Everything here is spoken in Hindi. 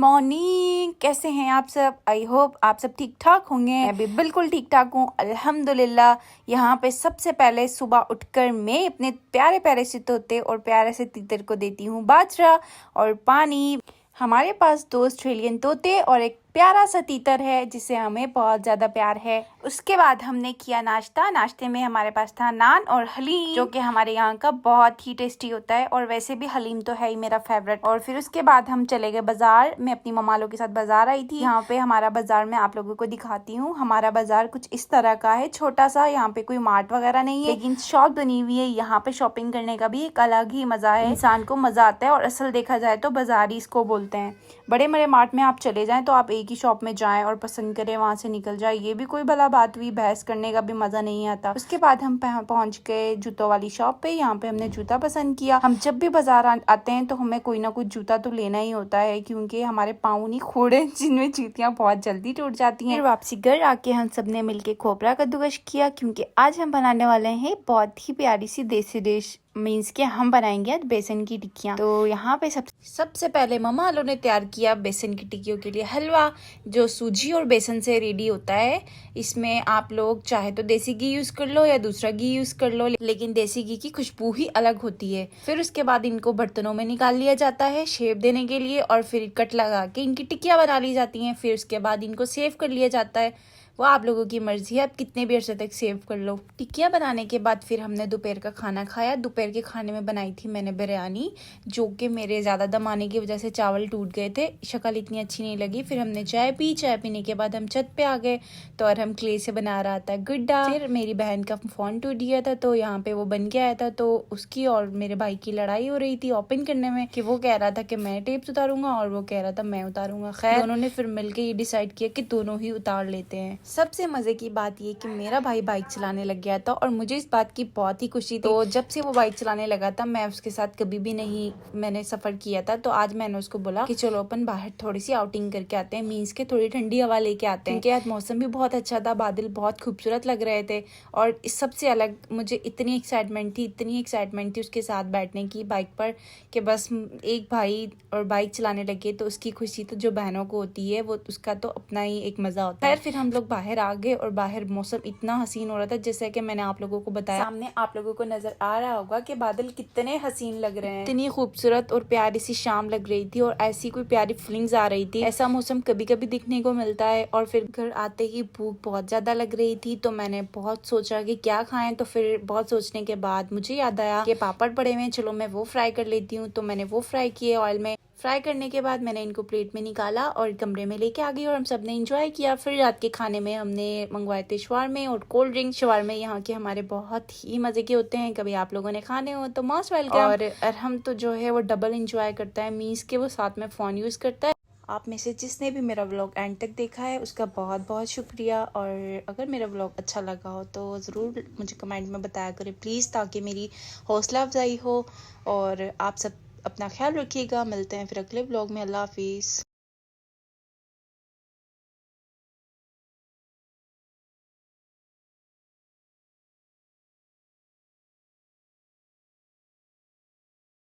मॉर्निंग, कैसे हैं आप सब। आई होप आप सब ठीक ठाक होंगे। मैं भी बिल्कुल ठीक ठाक हूँ अल्हम्दुलिल्लाह। यहाँ पे सबसे पहले सुबह उठकर मैं अपने प्यारे प्यारे से तोते और प्यारे से तीतर को देती हूँ बाजरा और पानी। हमारे पास 2 ऑस्ट्रेलियन तोते और एक प्यारा सा तीतर है जिसे हमें बहुत ज्यादा प्यार है। उसके बाद हमने किया नाश्ता। नाश्ते में हमारे पास था नान और हलीम, जो कि हमारे यहाँ का बहुत ही टेस्टी होता है और वैसे भी हलीम तो है ही मेरा फेवरेट। और फिर उसके बाद हम चले गए बाजार। मैं अपनी मम्मा लोग के साथ बाजार आई थी। यहाँ पे हमारा बाजार मैं आप लोगों को दिखाती हूँ। हमारा बाजार कुछ इस तरह का है, छोटा सा। यहाँ पे कोई मार्ट वगैरह नहीं है, लेकिन शॉप बनी हुई है। यहाँ पे शॉपिंग करने का भी एक अलग ही मजा है, इंसान को मजा आता है। और असल देखा जाए तो बाजार ही इसको बोलते हैं। बड़े बड़े मार्ट में आप चले जाएं तो आप एक ही शॉप में जाएं और पसंद करें, वहां से निकल जाए, ये भी कोई भला बात हुई। बहस करने का भी मजा नहीं आता। उसके बाद हम पहुंच गए जूतों वाली शॉप पे। यहाँ पे हमने जूता पसंद किया। हम जब भी बाजार आते हैं तो हमें कोई ना कोई जूता तो लेना ही होता है, क्योंकि हमारे पाँव नहीं खोड़े जिनमें जूतियां बहुत जल्दी टूट जाती हैं। फिर वापसी घर आके हम सबने मिलके खोपरा कद्दूकस किया, क्योंकि आज हम बनाने वाले हैं बहुत ही प्यारी सी देसी डिश। मीन्स के हम बनाएंगे आज बेसन की टिक्कियाँ। तो यहाँ पे सबसे पहले मम्मा वालों ने तैयार किया बेसन की टिक्कियों के लिए हलवा, जो सूजी और बेसन से रेडी होता है। इसमें आप लोग चाहे तो देसी घी यूज कर लो या दूसरा घी यूज कर लो, लेकिन देसी घी की खुशबू ही अलग होती है। फिर उसके बाद इनको बर्तनों में निकाल लिया जाता है शेप देने के लिए, और फिर कट लगा के इनकी टिक्कियाँ बना ली जाती हैं। फिर उसके बाद इनको सेव कर लिया जाता है। वो आप लोगों की मर्जी है, आप कितने भी अरसे तक सेव कर लो। टिक्कियाँ बनाने के बाद फिर हमने दोपहर का खाना खाया। दोपहर के खाने में बनाई थी मैंने बिरयानी, जो कि मेरे ज़्यादा दम आने की वजह से चावल टूट गए थे, शक्ल इतनी अच्छी नहीं लगी। फिर हमने चाय पी। चाय पीने के बाद हम छत पे आ गए तो और हम क्ले से बना रहा था गड्ढा। फिर मेरी बहन का फ़ोन टूट गया था तो यहाँ पे वो बन के आया था, तो उसकी और मेरे भाई की लड़ाई हो रही थी ओपन करने में, कि वो कह रहा था कि मैं टेप उतारूंगा और वो कह रहा था मैं उतारूंगा। खैर दोनों ने फिर मिलकर ये डिसाइड किया कि दोनों ही उतार लेते हैं। सबसे मजे की बात ये कि मेरा भाई बाइक चलाने लग गया था और मुझे इस बात की बहुत ही खुशी थी। तो जब से वो बाइक चलाने लगा था, मैं उसके साथ कभी भी नहीं मैंने सफर किया था, तो आज मैंने उसको बोला कि चलो अपन बाहर थोड़ी सी आउटिंग करके आते हैं, मीन्स के थोड़ी ठंडी हवा लेके आते हैं, क्योंकि आज मौसम भी बहुत अच्छा था, बादल बहुत खूबसूरत लग रहे थे। और इस सबसे अलग मुझे इतनी एक्साइटमेंट थी उसके साथ बैठने की बाइक पर, कि बस एक भाई और बाइक चलाने लगे तो उसकी खुशी तो जो बहनों को होती है वो उसका तो अपना ही एक मजा होता है। फिर हम लोग बाहर आ गए और बाहर मौसम इतना हसीन हो रहा था, जैसे कि मैंने आप लोगों को बताया। सामने आप लोगों को नजर आ रहा होगा कि बादल कितने हसीन लग रहे हैं। इतनी खूबसूरत और प्यारी सी शाम लग रही थी और ऐसी कोई प्यारी फीलिंग्स आ रही थी। ऐसा मौसम कभी कभी दिखने को मिलता है। और फिर घर आते ही भूख बहुत ज्यादा लग रही थी, तो मैंने बहुत सोचा कि क्या खाएं। तो फिर बहुत सोचने के बाद मुझे याद आया कि पापड़ पड़े हुए हैं, चलो मैं वो फ्राई कर लेती हूँ। तो मैंने वो फ्राई किए ऑयल में। फ्राई करने के बाद मैंने इनको प्लेट में निकाला और कमरे में लेके आ गई और हम सब ने एंजॉय किया। फिर रात के खाने में हमने मंगवाए थे शवारमे और कोल्ड ड्रिंक। शवारमे यहाँ के हमारे बहुत ही मजे के होते हैं, कभी आप लोगों ने खाने हो तो मोस्ट वेलकम। और हम तो जो है वो डबल एंजॉय करता है, मीन्स के वो साथ में फोन यूज करता है। आप में से जिसने भी मेरा व्लॉग एंड तक देखा है उसका बहुत बहुत शुक्रिया। और अगर मेरा व्लॉग अच्छा लगा हो तो ज़रूर मुझे कमेंट में बताया करें प्लीज़, ताकि मेरी हौसला अफजाई हो। और आप सब अपना ख्याल रखिएगा। मिलते हैं फिर अगले व्लॉग में। अल्लाह हाफिज़।